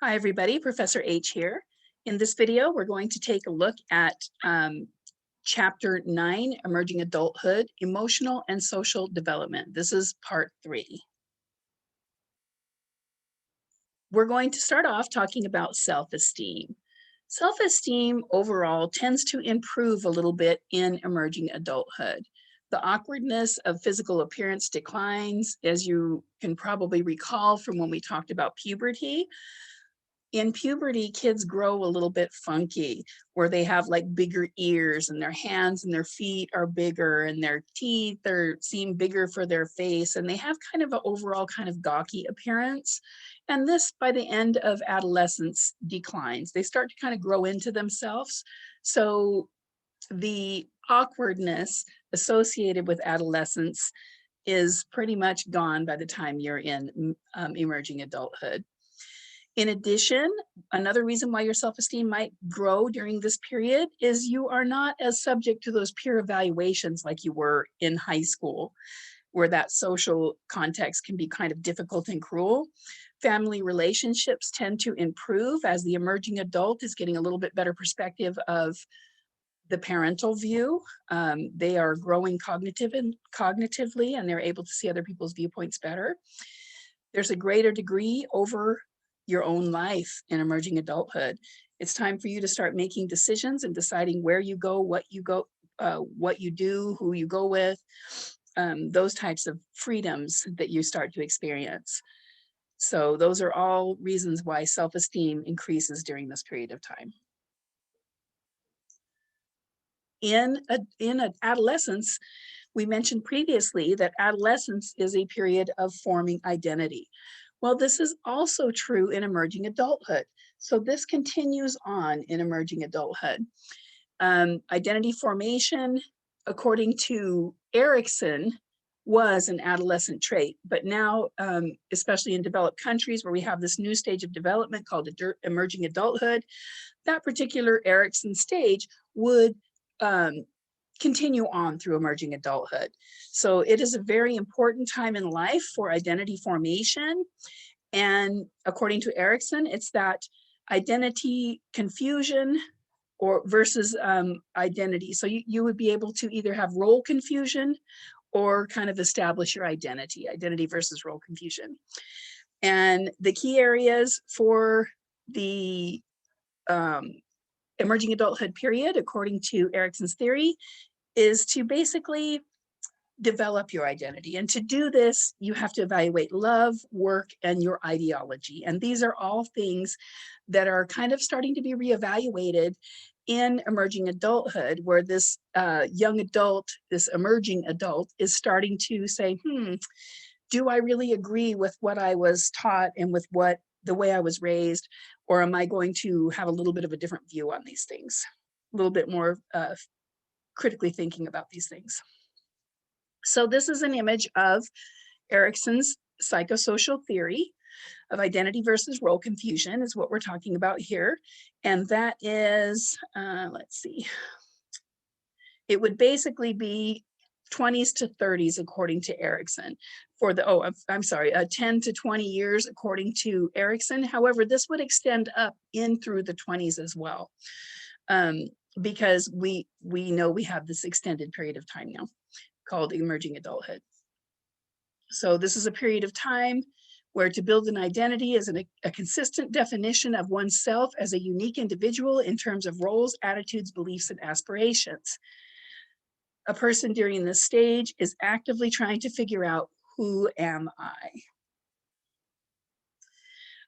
Hi, everybody. Professor H here. In this video, we're going to take a look at Chapter 9, Emerging Adulthood, Emotional and Social Development. This is Part 3. We're going to start off talking about self-esteem. Self-esteem overall tends to improve a little bit in emerging adulthood. The awkwardness of physical appearance declines, as you can probably recall from when we talked about puberty. In puberty, kids grow a little bit funky, where they have like bigger ears and their hands and their feet are bigger and their teeth seem bigger for their face, and they have kind of an overall kind of gawky appearance. And this, by the end of adolescence, declines. They start to kind of grow into themselves. So the awkwardness associated with adolescence is pretty much gone by the time you're in emerging adulthood. In addition, another reason why your self-esteem might grow during this period is you are not as subject to those peer evaluations like you were in high school, where that social context can be kind of difficult and cruel. Family relationships tend to improve as the emerging adult is getting a little bit better perspective of the parental view. They are growing cognitively, and they're able to see other people's viewpoints better. There's a greater degree over your own life in emerging adulthood. It's time for you to start making decisions and deciding where you go, what you do, who you go with, those types of freedoms that you start to experience. So those are all reasons why self-esteem increases during this period of time. In adolescence, we mentioned previously that adolescence is a period of forming identity. Well, this is also true in emerging adulthood. So this continues on in emerging adulthood. Identity formation, according to Erikson, was an adolescent trait, but now, especially in developed countries where we have this new stage of development called emerging adulthood, that particular Erikson stage would continue on through emerging adulthood. So it is a very important time in life for identity formation. And according to Erikson, it's that identity confusion or versus identity. So you would be able to either have role confusion or kind of establish your identity versus role confusion. And the key areas for the emerging adulthood period, according to Erikson's theory, is to basically develop your identity. And to do this, you have to evaluate love, work, and your ideology. And these are all things that are kind of starting to be reevaluated in emerging adulthood, where this young adult, this emerging adult, is starting to say, do I really agree with what I was taught and with the way I was raised, or am I going to have a little bit of a different view on these things, a little bit more critically thinking about these things? So this is an image of Erikson's psychosocial theory of identity versus role confusion is what we're talking about here. And that is, let's see, it would basically be 20s to 30s according to Erikson. For the, I'm sorry, 10 to 20 years according to Erikson. However, this would extend up in through the 20s as well, because we know we have this extended period of time now called emerging adulthood. So this is a period of time where to build an identity is a consistent definition of oneself as a unique individual in terms of roles, attitudes, beliefs, and aspirations. A person during this stage is actively trying to figure out, who am I?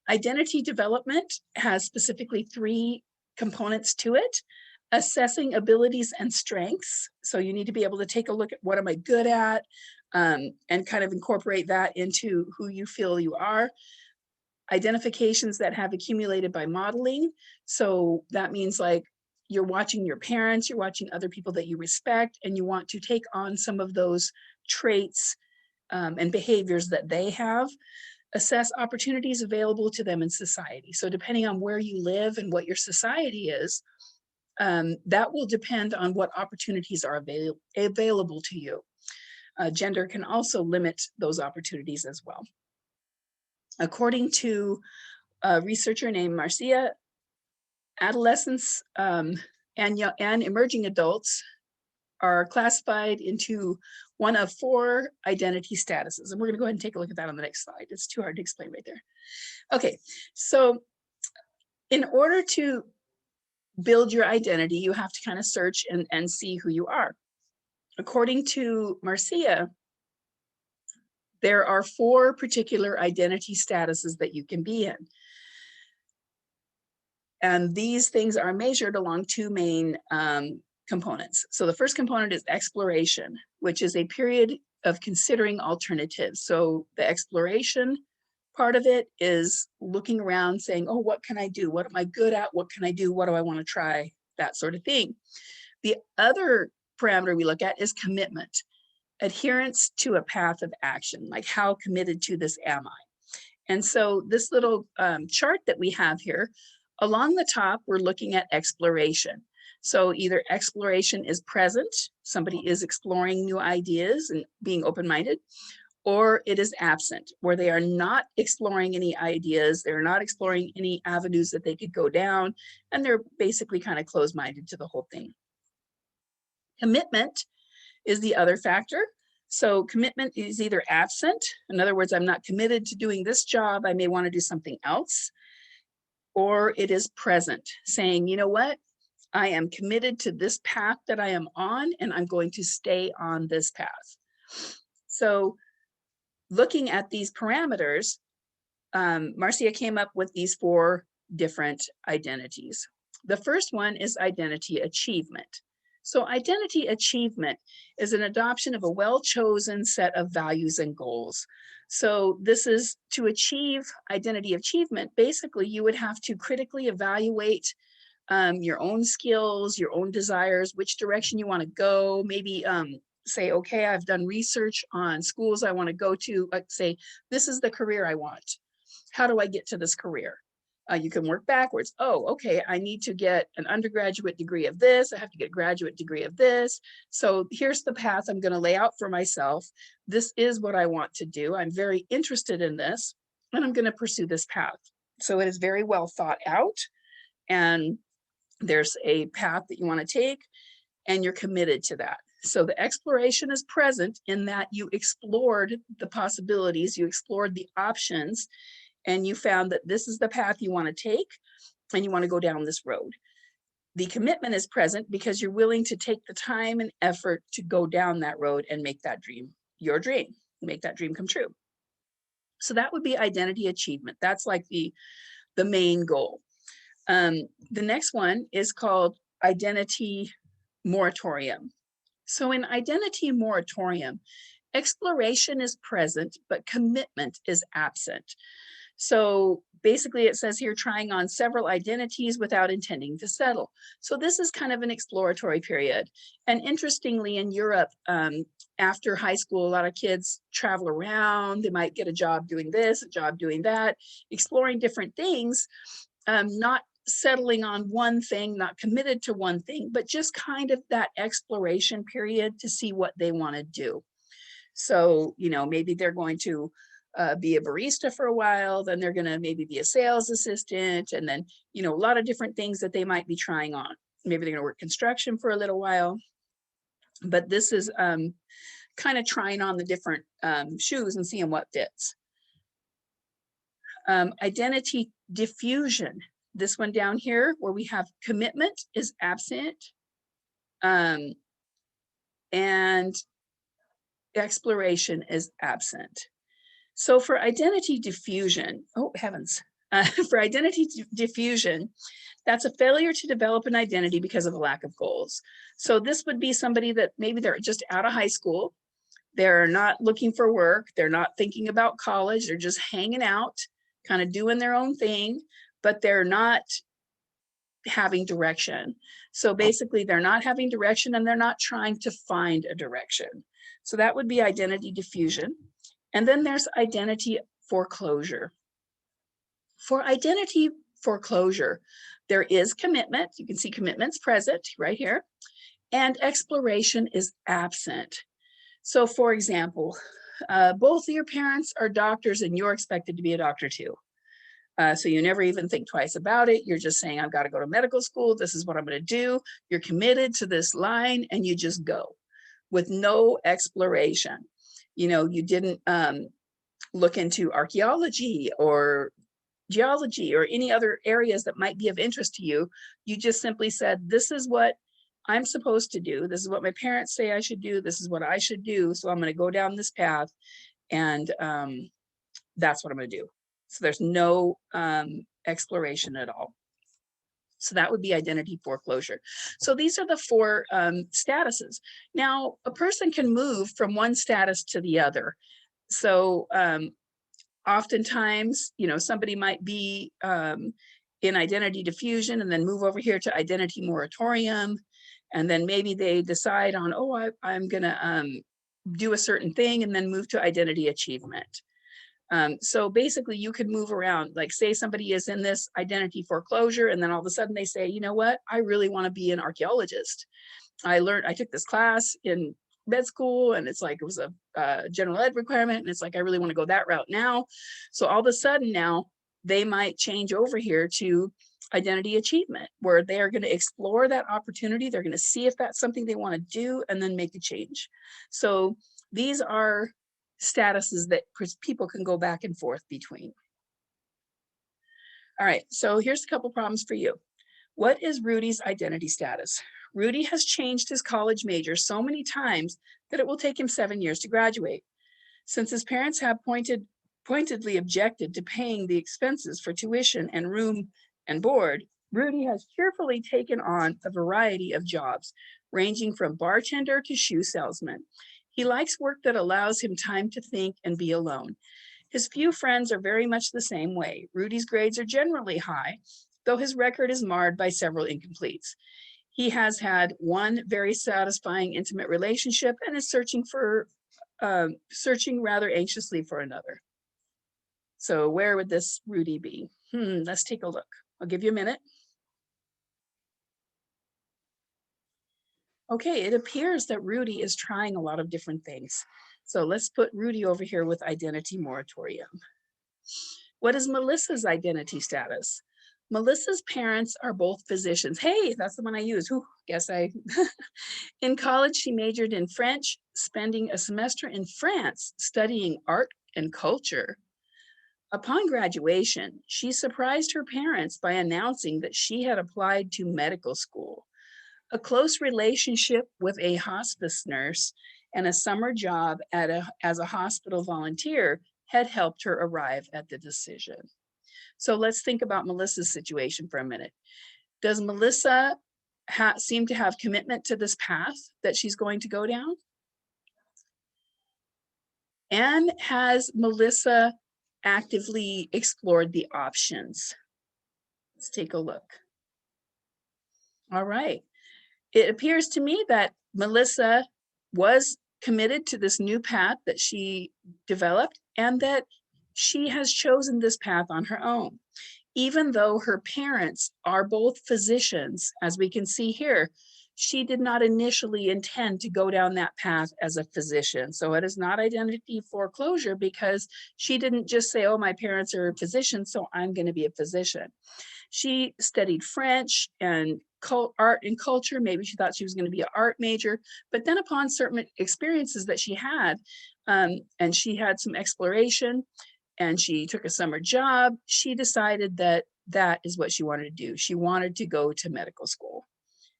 Identity development has specifically 3 components to it. Assessing abilities and strengths. So you need to be able to take a look at what am I good at, and kind of incorporate that into who you feel you are. Identifications that have accumulated by modeling. So that means like you're watching your parents, you're watching other people that you respect, and you want to take on some of those traits and behaviors that they have. Assess opportunities available to them in society. So depending on where you live and what your society is, that will depend on what opportunities are available to you. Gender can also limit those opportunities as well. According to a researcher named Marcia, adolescents and emerging adults are classified into one of 4 identity statuses. And we're going to go ahead and take a look at that on the next slide. It's too hard to explain right there. Okay, so in order to build your identity, you have to kind of search and see who you are. According to Marcia, there are 4 particular identity statuses that you can be in. And these things are measured along 2 main components. So the first component is exploration, which is a period of considering alternatives. So the exploration part of it is looking around saying, oh, what can I do? What am I good at? What can I do? What do I want to try? That sort of thing. The other parameter we look at is commitment, adherence to a path of action, like how committed to this am I? And so this little chart that we have here, along the top, we're looking at exploration. So either exploration is present, somebody is exploring new ideas and being open-minded, or it is absent, where they are not exploring any ideas, they're not exploring any avenues that they could go down, and they're basically kind of closed-minded to the whole thing. Commitment is the other factor. So commitment is either absent, in other words, I'm not committed to doing this job, I may want to do something else, or it is present, saying, you know what, I am committed to this path that I am on, and I'm going to stay on this path. So looking at these parameters, Marcia came up with these 4 different identities. The first one is identity achievement. So identity achievement is an adoption of a well-chosen set of values and goals. So this is to achieve identity achievement. Basically, you would have to critically evaluate your own skills, your own desires, which direction you want to go, maybe say, okay, I've done research on schools I want to go to, like say, this is the career I want. How do I get to this career? You can work backwards. Oh, okay, I need to get an undergraduate degree of this. I have to get a graduate degree of this. So here's the path I'm going to lay out for myself. This is what I want to do. I'm very interested in this, and I'm going to pursue this path. So it is very well thought out, and there's a path that you want to take, and you're committed to that. So the exploration is present in that you explored the possibilities, you explored the options, and you found that this is the path you want to take, and you want to go down this road. The commitment is present because you're willing to take the time and effort to go down that road and make that dream your dream, make that dream come true. So that would be identity achievement. That's like the main goal. The next one is called identity moratorium. So in identity moratorium, exploration is present, but commitment is absent. So basically it says here, trying on several identities without intending to settle. So this is kind of an exploratory period. And interestingly, in Europe, after high school, a lot of kids travel around. They might get a job doing this, a job doing that, exploring different things, not settling on one thing, not committed to one thing, but just kind of that exploration period to see what they want to do. So, you know, maybe they're going to be a barista for a while, then they're going to maybe be a sales assistant, and then, you know, a lot of different things that they might be trying on. Maybe they're going to work construction for a little while. But this is kind of trying on the different shoes and seeing what fits. Identity diffusion. This one down here where we have commitment is absent, and exploration is absent. So for identity diffusion, oh heavens, for identity diffusion, that's a failure to develop an identity because of a lack of goals. So this would be somebody that maybe they're just out of high school, they're not looking for work, they're not thinking about college, they're just hanging out, kind of doing their own thing, but they're not having direction. So basically they're not having direction and they're not trying to find a direction. So that would be identity diffusion. And then there's identity foreclosure. For identity foreclosure, there is commitment. You can see commitment's present right here, and exploration is absent. So for example, both of your parents are doctors and you're expected to be a doctor too. So you never even think twice about it. You're just saying, I've got to go to medical school. This is what I'm going to do. You're committed to this line and you just go with no exploration. You didn't look into archaeology or geology or any other areas that might be of interest to you. You just simply said, this is what I'm supposed to do. This is what my parents say I should do. This is what I should do. So I'm going to go down this path. And that's what I'm going to do. So there's no exploration at all. So that would be identity foreclosure. So these are the four statuses. Now, a person can move from one status to the other. So oftentimes, somebody might be in identity diffusion and then move over here to identity moratorium. And then maybe they decide on, oh, I'm going to do a certain thing and then move to identity achievement. So basically you could move around, like say somebody is in this identity foreclosure and then all of a sudden they say, you know what, I really want to be an archaeologist. I took this class in med school and it's like, it was a general ed requirement. And it's like, I really want to go that route now. So all of a sudden now they might change over here to identity achievement, where they are going to explore that opportunity. They're going to see if that's something they want to do and then make a change. So these are statuses that people can go back and forth between. All right, so here's a couple problems for you. What is Rudy's identity status? Rudy has changed his college major so many times that it will take him 7 years to graduate. Since his parents have pointedly objected to paying the expenses for tuition and room and board, Rudy has cheerfully taken on a variety of jobs, ranging from bartender to shoe salesman. He likes work that allows him time to think and be alone. His few friends are very much the same way. Rudy's grades are generally high, though his record is marred by several incompletes. He has had one very satisfying intimate relationship and is searching rather anxiously for another. So where would this Rudy be? Let's take a look. I'll give you a minute. Okay, it appears that Rudy is trying a lot of different things. So let's put Rudy over here with identity moratorium. What is Melissa's identity status? Melissa's parents are both physicians. Hey, that's the one I used. In college, she majored in French, spending a semester in France studying art and culture. Upon graduation, she surprised her parents by announcing that she had applied to medical school. A close relationship with a hospice nurse and a summer job as a hospital volunteer had helped her arrive at the decision. So let's think about Melissa's situation for a minute. Does Melissa seem to have commitment to this path that she's going to go down? And has Melissa actively explored the options? Let's take a look. All right. It appears to me that Melissa was committed to this new path that she developed and that she has chosen this path on her own. Even though her parents are both physicians, as we can see here, she did not initially intend to go down that path as a physician. So it is not identity foreclosure because she didn't just say, oh, my parents are physicians, so I'm going to be a physician. She studied French and art and culture. Maybe she thought she was going to be an art major, but then upon certain experiences that she had, and she had some exploration and she took a summer job, she decided that that is what she wanted to do. She wanted to go to medical school,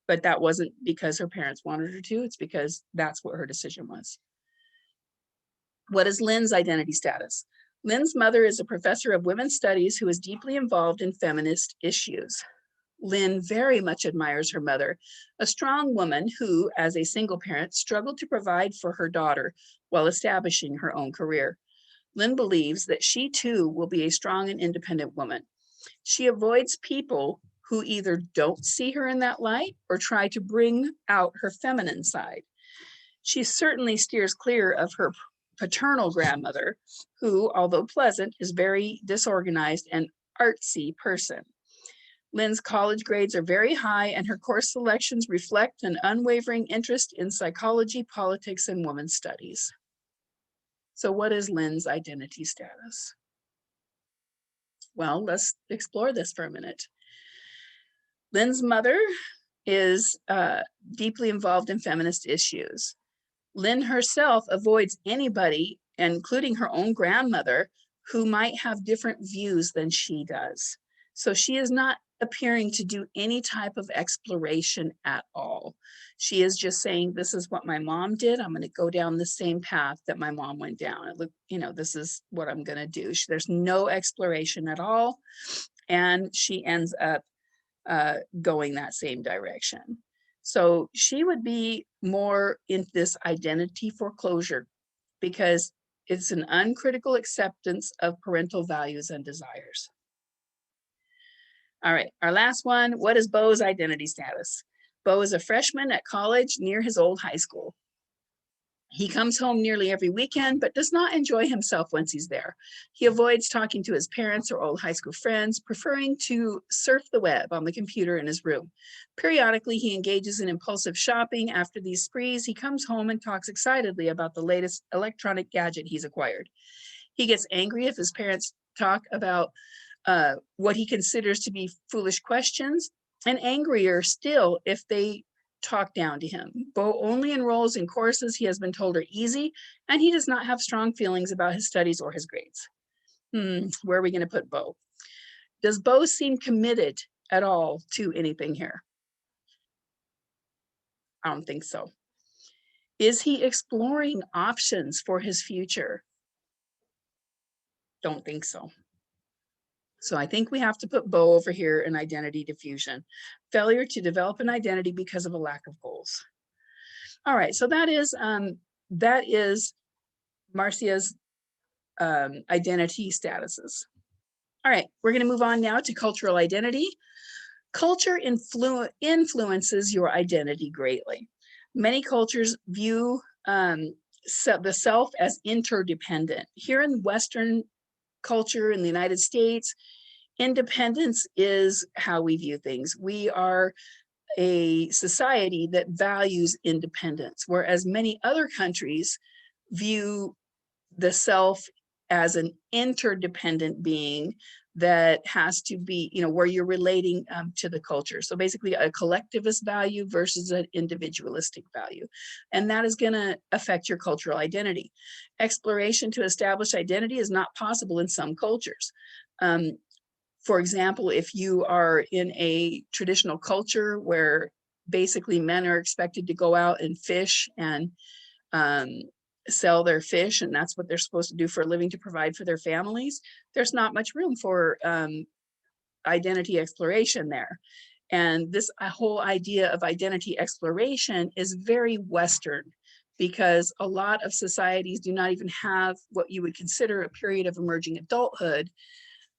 but that wasn't because her parents wanted her to, it's because that's what her decision was. What is Lynn's identity status? Lynn's mother is a professor of women's studies who is deeply involved in feminist issues. Lynn very much admires her mother, a strong woman who, as a single parent, struggled to provide for her daughter while establishing her own career. Lynn believes that she too will be a strong and independent woman. She avoids people who either don't see her in that light or try to bring out her feminine side. She certainly steers clear of her paternal grandmother, who, although pleasant, is very disorganized and artsy person. Lynn's college grades are very high and her course selections reflect an unwavering interest in psychology, politics, and women's studies. So what is Lynn's identity status? Well, let's explore this for a minute. Lynn's mother is deeply involved in feminist issues. Lynn herself avoids anybody, including her own grandmother, who might have different views than she does. So she is not appearing to do any type of exploration at all. She is just saying, this is what my mom did. I'm going to go down the same path that my mom went down. Look, this is what I'm going to do. There's no exploration at all. And she ends up going that same direction. So she would be more in this identity foreclosure because it's an uncritical acceptance of parental values and desires. All right, our last one. What is Bo's identity status? Bo is a freshman at college near his old high school. He comes home nearly every weekend, but does not enjoy himself once he's there. He avoids talking to his parents or old high school friends, preferring to surf the web on the computer in his room. Periodically, he engages in impulsive shopping. After these sprees, he comes home and talks excitedly about the latest electronic gadget he's acquired. He gets angry if his parents talk about what he considers to be foolish questions, and angrier still if they talk down to him. Bo only enrolls in courses he has been told are easy, and he does not have strong feelings about his studies or his grades. Where are we going to put Bo? Does Bo seem committed at all to anything here? I don't think so. Is he exploring options for his future? Don't think so. So I think we have to put Bo over here in identity diffusion. Failure to develop an identity because of a lack of goals. All right, so that is Marcia's identity statuses. All right, we're going to move on now to cultural identity. Culture influences your identity greatly. Many cultures view the self as interdependent. Here in Western culture in the United States, independence is how we view things. We are a society that values independence, whereas many other countries view the self as an interdependent being that has to be, where you're relating to the culture. So basically a collectivist value versus an individualistic value. And that is going to affect your cultural identity. Exploration to establish identity is not possible in some cultures. For example, if you are in a traditional culture where basically men are expected to go out and fish and sell their fish, and that's what they're supposed to do for a living to provide for their families, there's not much room for identity exploration there. And this whole idea of identity exploration is very Western, because a lot of societies do not even have what you would consider a period of emerging adulthood.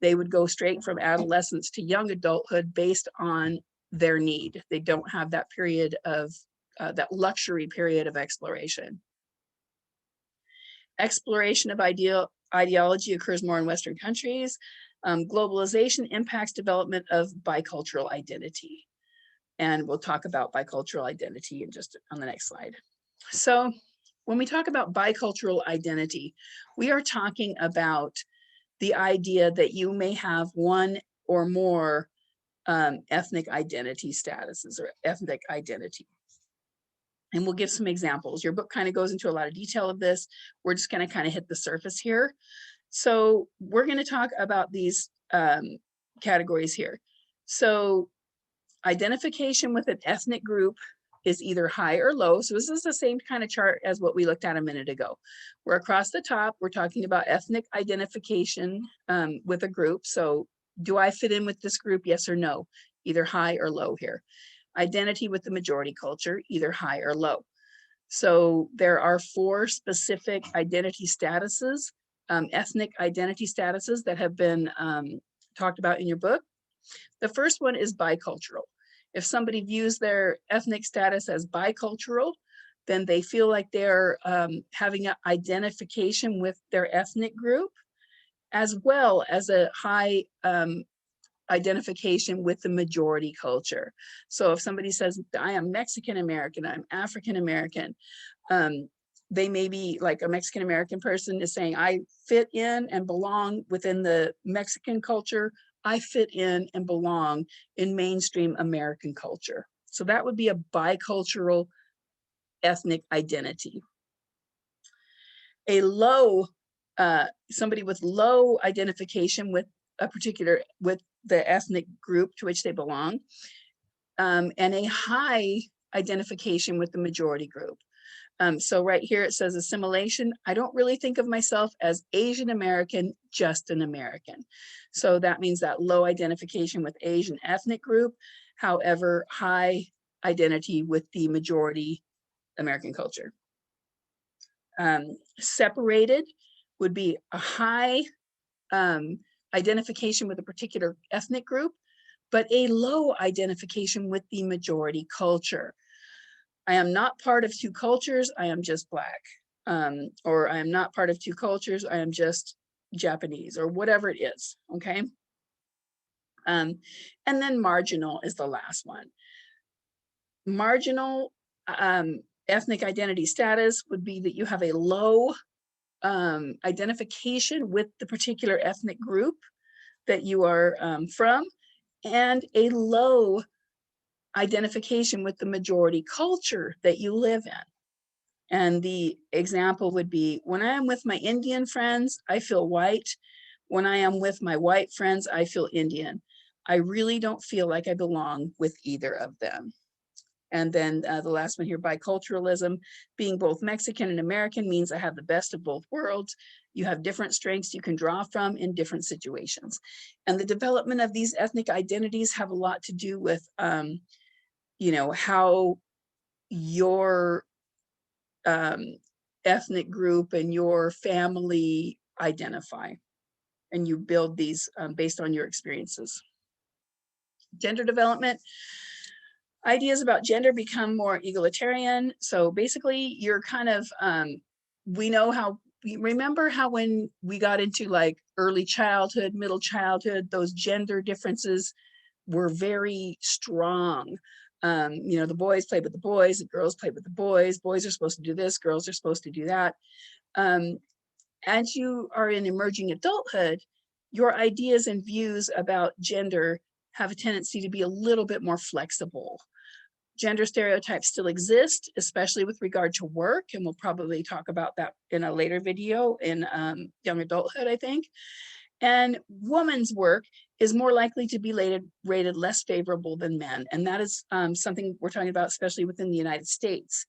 They would go straight from adolescence to young adulthood based on their need. They don't have that period of that luxury period of exploration. Exploration of ideology occurs more in Western countries. Globalization impacts development of bicultural identity. And we'll talk about bicultural identity in just on the next slide. So when we talk about bicultural identity, we are talking about the idea that you may have one or more ethnic identity statuses or ethnic identity. And we'll give some examples. Your book kind of goes into a lot of detail of this. We're just going to kind of hit the surface here. So we're going to talk about these categories here. So identification with an ethnic group is either high or low. So this is the same kind of chart as what we looked at a minute ago. We're across the top, we're talking about ethnic identification with a group. So do I fit in with this group? Yes or no, either high or low here. Identity with the majority culture, either high or low. So there are 4 specific identity statuses, ethnic identity statuses that have been talked about in your book. The first one is bicultural. If somebody views their ethnic status as bicultural, then they feel like they're having an identification with their ethnic group, as well as a high identification with the majority culture. So if somebody says, I am Mexican American, I'm African American, they may be like a Mexican American person is saying, I fit in and belong within the Mexican culture. I fit in and belong in mainstream American culture. So that would be a bicultural ethnic identity. A low, somebody with low identification with a particular, with the ethnic group to which they belong, and a high identification with the majority group. So right here it says assimilation. I don't really think of myself as Asian American, just an American. So that means that low identification with Asian ethnic group, however, high identity with the majority American culture. Separated would be a high identification with a particular ethnic group, but a low identification with the majority culture. I am not part of two cultures, I am just Black. Or I am not part of two cultures, I am just Japanese, or whatever it is, okay? And then marginal is the last one. Marginal ethnic identity status would be that you have a low identification with the particular ethnic group that you are from, and a low identification with the majority culture that you live in. And the example would be, when I am with my Indian friends, I feel white. When I am with my white friends, I feel Indian. I really don't feel like I belong with either of them. And then the last one here, biculturalism, being both Mexican and American means I have the best of both worlds. You have different strengths you can draw from in different situations. And the development of these ethnic identities have a lot to do with, you know, how your ethnic group and your family identify. And you build these based on your experiences. Gender development. Ideas about gender become more egalitarian. So basically you're kind of, we know how, remember how when we got into like early childhood, middle childhood, those gender differences were very strong. You know, the boys played with the boys, the girls played with the boys. Boys are supposed to do this, girls are supposed to do that. As you are in emerging adulthood, your ideas and views about gender have a tendency to be a little bit more flexible. Gender stereotypes still exist, especially with regard to work, and we'll probably talk about that in a later video in young adulthood, I think. And women's work is more likely to be rated less favorable than men, and that is something we're talking about, especially within the United States.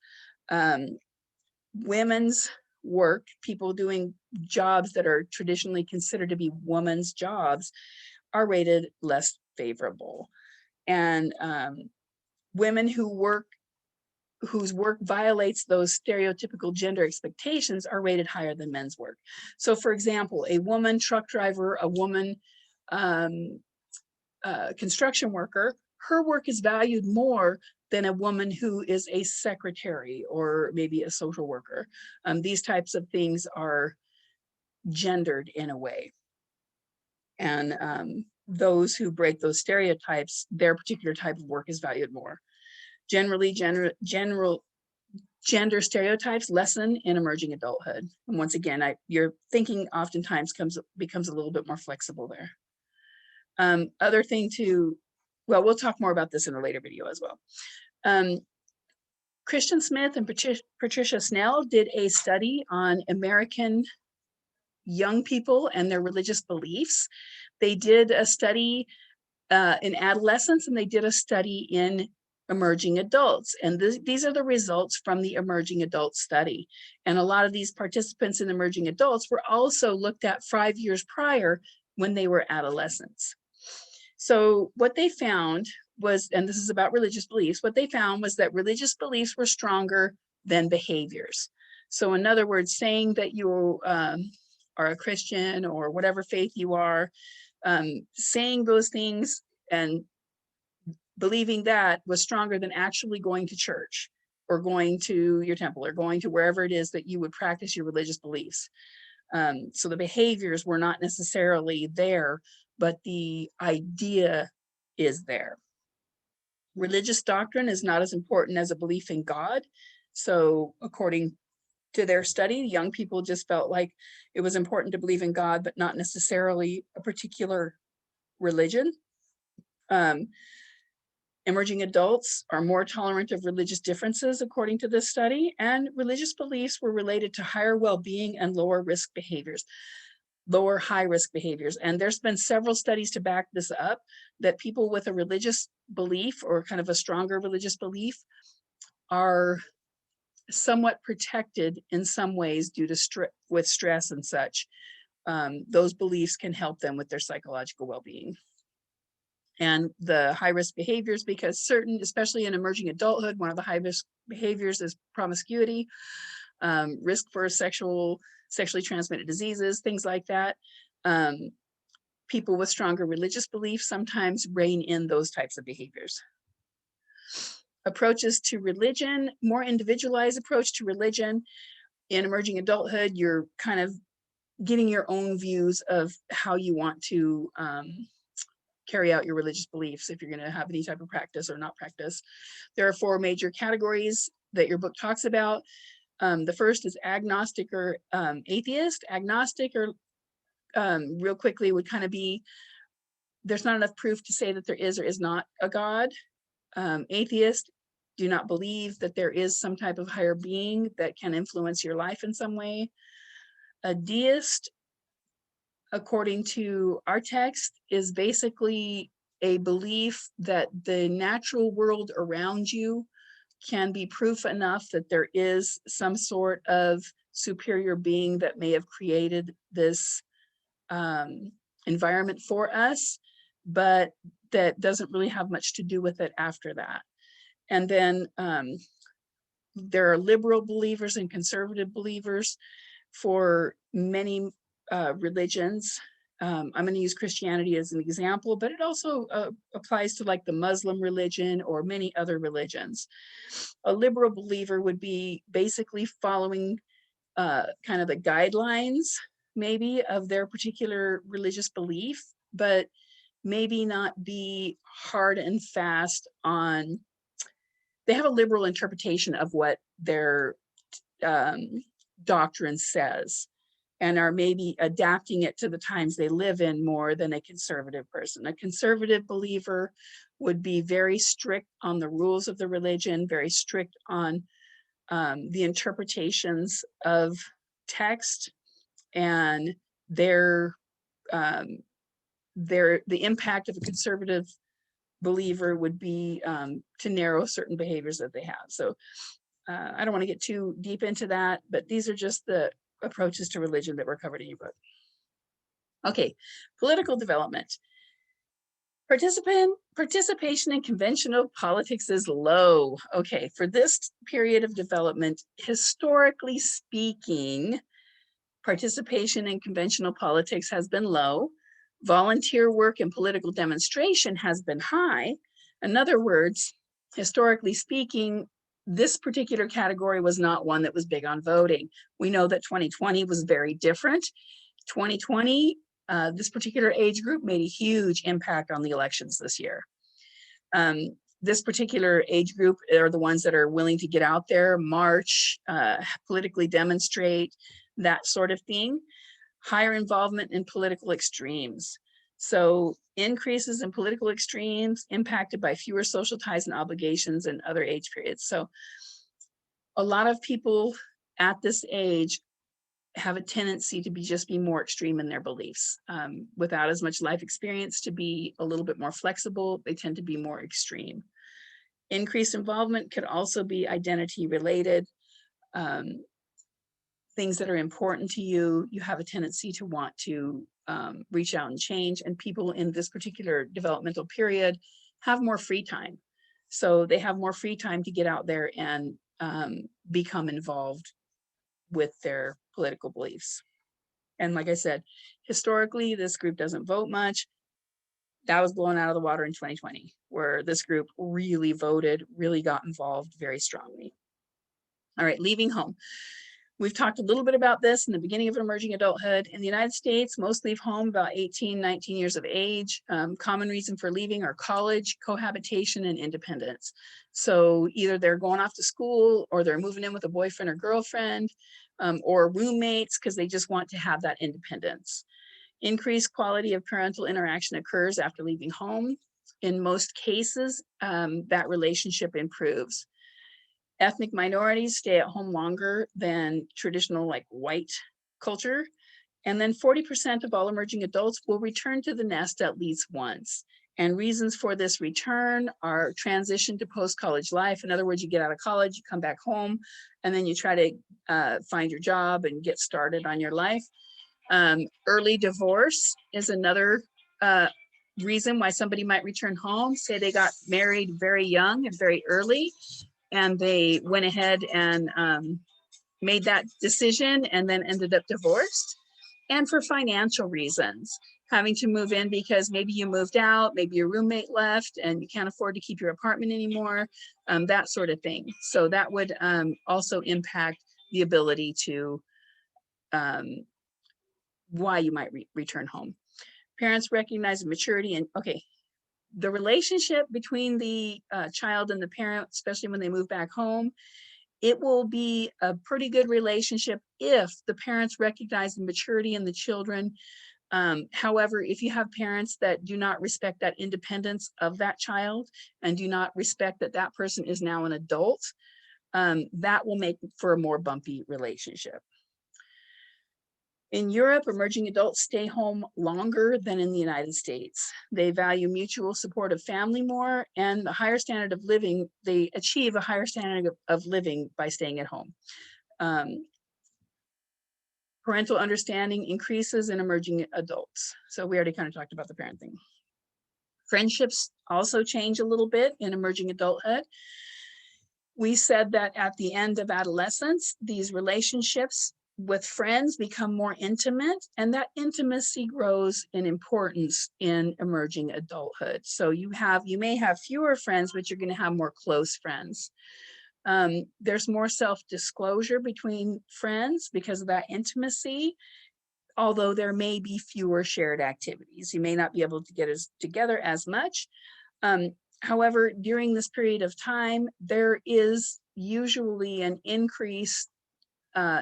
Women's work, people doing jobs that are traditionally considered to be women's jobs, are rated less favorable. And women whose work violates those stereotypical gender expectations are rated higher than men's work. So for example, a woman truck driver, a woman construction worker, her work is valued more than a woman who is a secretary or maybe a social worker. These types of things are gendered in a way. And those who break those stereotypes, their particular type of work is valued more. Generally, general gender stereotypes lessen in emerging adulthood. And once again, your thinking oftentimes becomes a little bit more flexible there. Other thing to, well, we'll talk more about this in a later video as well. Christian Smith and Patricia Snell did a study on American young people and their religious beliefs. They did a study in adolescents, and they did a study in emerging adults. And these are the results from the emerging adult study. And a lot of these participants in emerging adults were also looked at 5 years prior when they were adolescents. So what they found was, and this is about religious beliefs, what they found was that religious beliefs were stronger than behaviors. So in other words, saying that you are a Christian or whatever faith you are, saying those things and believing that was stronger than actually going to church or going to your temple or going to wherever it is that you would practice your religious beliefs. So the behaviors were not necessarily there, but the idea is there. Religious doctrine is not as important as a belief in God. So according to their study. Young people just felt like it was important to believe in God, but not necessarily a particular religion. Emerging adults are more tolerant of religious differences, according to this study, and religious beliefs were related to higher well-being and lower high-risk behaviors. And there's been several studies to back this up, that people with a religious belief or kind of a stronger religious belief are somewhat protected in some ways due to with stress and such. Those beliefs can help them with their psychological well-being. And the high-risk behaviors, because certain, especially in emerging adulthood, one of the high-risk behaviors is promiscuity, risk for sexually transmitted diseases, things like that. People with stronger religious beliefs sometimes rein in those types of behaviors. Approaches to religion, more individualized approach to religion. In emerging adulthood, you're kind of getting your own views of how you want to carry out your religious beliefs, if you're going to have any type of practice or not practice. There are 4 major categories that your book talks about. The first is agnostic or atheist. Agnostic, or real quickly, would kind of be, there's not enough proof to say that there is or is not a God. Atheist, do not believe that there is some type of higher being that can influence your life in some way. A deist, according to our text, is basically a belief that the natural world around you can be proof enough that there is some sort of superior being that may have created this environment for us, but that doesn't really have much to do with it after that. And then there are liberal believers and conservative believers for many religions. I'm going to use Christianity as an example, but it also applies to like the Muslim religion or many other religions. A liberal believer would be basically following kind of the guidelines, maybe, of their particular religious belief, but maybe not be hard and fast on, they have a liberal interpretation of what their doctrine says, and are maybe adapting it to the times they live in more than a conservative person. A conservative believer would be very strict on the rules of the religion, very strict on the interpretations of text, and the impact of a conservative believer would be to narrow certain behaviors that they have. So I don't want to get too deep into that, but these are just the approaches to religion that were covered in your book. Okay, political development. Participation in conventional politics is low. Okay, for this period of development, historically speaking, participation in conventional politics has been low. Volunteer work and political demonstration has been high. In other words, historically speaking, this particular category was not one that was big on voting. We know that 2020 was very different. 2020, this particular age group made a huge impact on the elections this year. This particular age group are the ones that are willing to get out there, march, politically demonstrate, that sort of thing. Higher involvement in political extremes. So increases in political extremes impacted by fewer social ties and obligations in other age periods. So a lot of people at this age have a tendency to just be more extreme in their beliefs. Without as much life experience to be a little bit more flexible, they tend to be more extreme. Increased involvement could also be identity related. Things that are important to you, you have a tendency to want to reach out and change. And people in this particular developmental period have more free time. So they have more free time to get out there and become involved with their political beliefs. And like I said, historically, this group doesn't vote much. That was blown out of the water in 2020, where this group really voted, really got involved very strongly. All right, leaving home. We've talked a little bit about this in the beginning of emerging adulthood. In the United States, most leave home about 18, 19 years of age. Common reason for leaving are college, cohabitation, and independence. So either they're going off to school, or they're moving in with a boyfriend or girlfriend, or roommates because they just want to have that independence. Increased quality of parental interaction occurs after leaving home. In most cases, that relationship improves. Ethnic minorities stay at home longer than traditional like white culture. And then 40% of all emerging adults will return to the nest at least once. And reasons for this return are transition to post-college life. In other words, you get out of college, you come back home, and then you try to find your job and get started on your life. Early divorce is another reason why somebody might return home. Say they got married very young and very early, and they went ahead and made that decision and then ended up divorced. And for financial reasons, having to move in because maybe you moved out, maybe your roommate left and you can't afford to keep your apartment anymore, that sort of thing. So that would also impact the ability to why you might return home. Parents recognize maturity and the relationship between the child and the parent, especially when they move back home, it will be a pretty good relationship if the parents recognize the maturity in the children. However, if you have parents that do not respect that independence of that child and do not respect that that person is now an adult, that will make for a more bumpy relationship. In Europe, emerging adults stay home longer than in the United States. They value mutual support of family more, and the higher standard of living, they achieve a higher standard of living by staying at home. Parental understanding increases in emerging adults. So we already kind of talked about the parent thing. Friendships also change a little bit in emerging adulthood. We said that at the end of adolescence, these relationships with friends become more intimate, and that intimacy grows in importance in emerging adulthood. So you may have fewer friends, but you're going to have more close friends. There's more self-disclosure between friends because of that intimacy, although there may be fewer shared activities. You may not be able to get together as much. However, during this period of time, there is usually an increase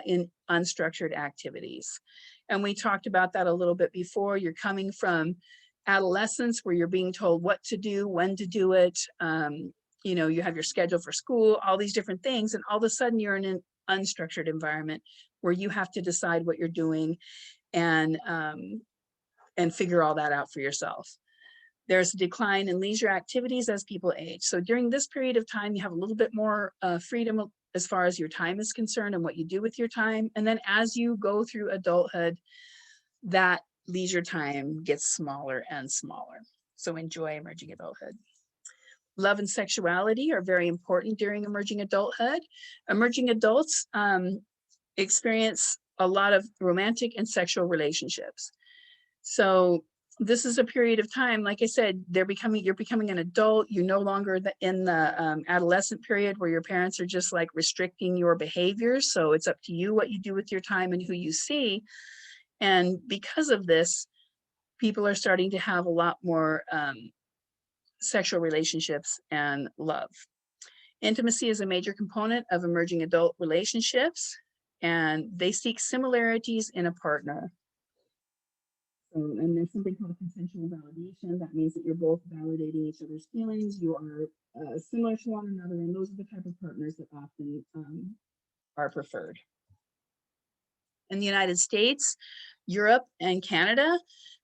in unstructured activities. And we talked about that a little bit before. You're coming from adolescence where you're being told what to do, when to do it. You have your schedule for school, all these different things. And all of a sudden you're in an unstructured environment where you have to decide what you're doing and figure all that out for yourself. There's a decline in leisure activities as people age. So during this period of time, you have a little bit more freedom as far as your time is concerned and what you do with your time. And then as you go through adulthood, that leisure time gets smaller and smaller. So enjoy emerging adulthood. Love and sexuality are very important during emerging adulthood. Emerging adults experience a lot of romantic and sexual relationships. So this is a period of time, like I said, you're becoming an adult. You're no longer in the adolescent period where your parents are just like restricting your behavior. So it's up to you what you do with your time and who you see. And because of this, people are starting to have a lot more sexual relationships and love. Intimacy is a major component of emerging adult relationships, and they seek similarities in a partner. And there's something called consensual validation. That means that you're both validating each other's feelings. You are similar to one another, and those are the type of partners that often are preferred. In the United States, Europe, and Canada,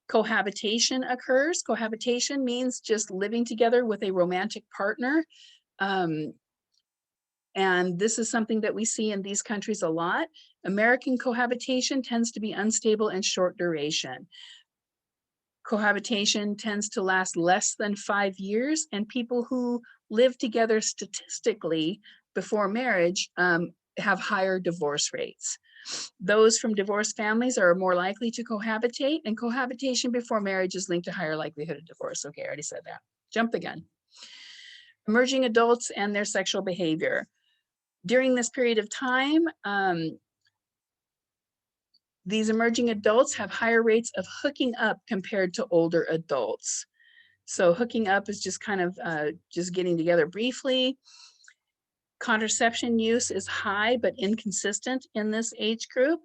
cohabitation occurs. Cohabitation means just living together with a romantic partner. And this is something that we see in these countries a lot. American cohabitation tends to be unstable and short duration. Cohabitation tends to last less than 5 years, and people who live together statistically before marriage have higher divorce rates. Those from divorced families are more likely to cohabitate, and cohabitation before marriage is linked to higher likelihood of divorce. Okay, I already said that. Jump the gun. Emerging adults and their sexual behavior. During this period of time, These emerging adults have higher rates of hooking up compared to older adults. So hooking up is just kind of just getting together briefly. Contraception use is high but inconsistent in this age group.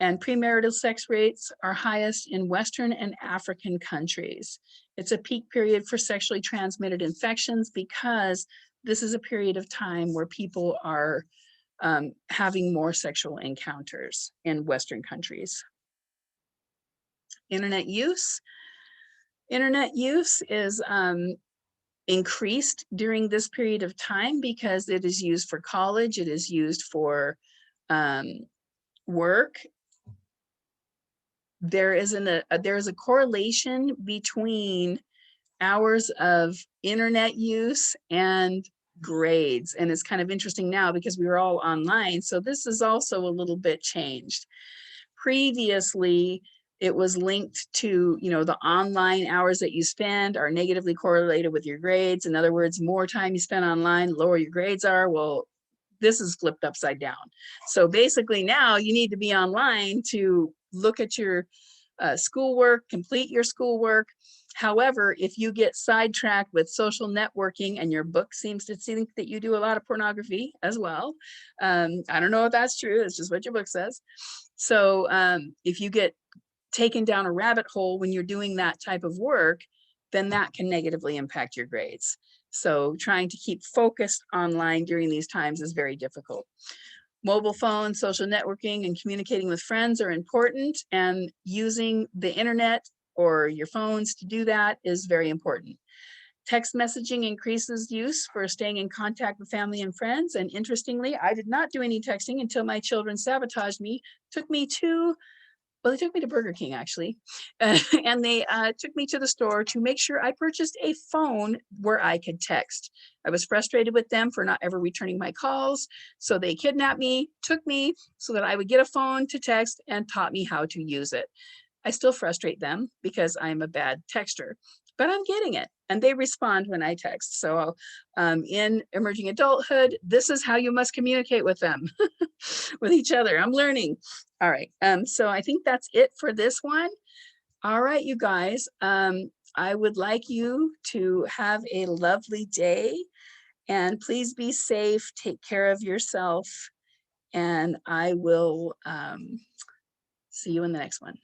And premarital sex rates are highest in Western and African countries. It's a peak period for sexually transmitted infections because this is a period of time where people are having more sexual encounters in Western countries. Internet use. Internet use is increased during this period of time because it is used for college, it is used for work. There is a correlation between hours of internet use and grades. And it's kind of interesting now because we were all online. So this is also a little bit changed. Previously, it was linked to, the online hours that you spend are negatively correlated with your grades. In other words, more time you spend online, lower your grades are. Well, this is flipped upside down. So basically now you need to be online to look at your schoolwork, complete your schoolwork. However, if you get sidetracked with social networking and your book seems to think that you do a lot of pornography as well, I don't know if that's true, it's just what your book says. So if you get taken down a rabbit hole when you're doing that type of work, then that can negatively impact your grades. So trying to keep focused online during these times is very difficult. Mobile phones, social networking, and communicating with friends are important, and using the internet or your phones to do that is very important. Text messaging increases use for staying in contact with family and friends. And interestingly, I did not do any texting until my children sabotaged me, they took me to Burger King, actually, and they took me to the store to make sure I purchased a phone where I could text. I was frustrated with them for not ever returning my calls, so they kidnapped me, took me so that I would get a phone to text, and taught me how to use it. I still frustrate them because I'm a bad texter, but I'm getting it, and they respond when I text. So in emerging adulthood, this is how you must communicate with them, with each other. I'm learning. All right, so I think that's it for this one. All right, you guys, I would like you to have a lovely day, and please be safe, take care of yourself, and I will see you in the next one.